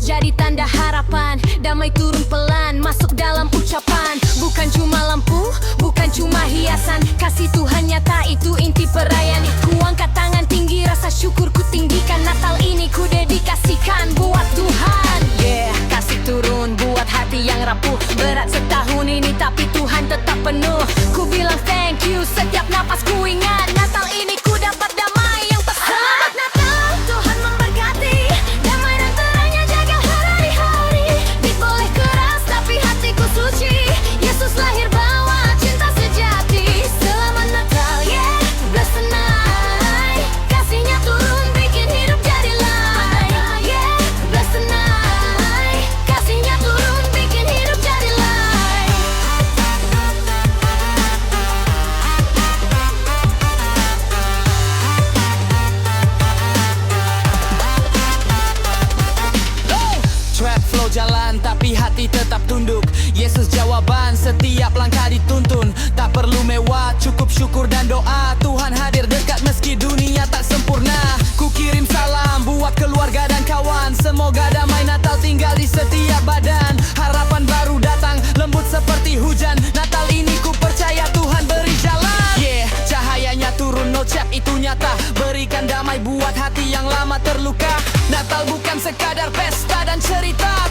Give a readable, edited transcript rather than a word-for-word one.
jadi tanda harapan. Damai turun pelan, masuk dalam ucapan. Bukan cuma lampu, bukan cuma hiasan. Kasih Tuhan nyata, itu inti perayaan. Ku angkat tangan tinggi, rasa syukur ku tinggikan. Natal ini ku dedikasikan buat Tuhan. Yeah, kasih turun buat hati yang rapuh. Berat setahun ini tapi Tuhan tetap penuh. Ku bilang thank you setiap napas ku ingat. Natal ini ku dapat damai yang tak. Selamat Natal, Tuhan memberkati. Damai dan terangnya jaga hari-hari. Beat boleh keras tapi hatiku suci. Yesus lahir bawa cinta sejati. Selamat Natal, yeah, bless the night. Kasihnya turun bikin hidup jadi light. Yeah, bless the night. Kasihnya turun bikin hidup jadi light. Trap flow jalan tapi hati tetap tunduk. Yesus jawaban setiap langkah dituntun. Tak perlu mewah, cukup syukur dan doa. Tuhan hadir dekat meski dunia tak sempurna. Ku kirim salam buat keluarga dan kawan. Semoga damai Natal tinggal di setiap badan. Harapan baru datang, lembut seperti hujan. Natal ini ku percaya Tuhan beri jalan. Yeah, cahayanya turun, no cap itu nyata. Berikan damai buat hati yang lama terluka. Natal bukan sekadar pesta dan cerita.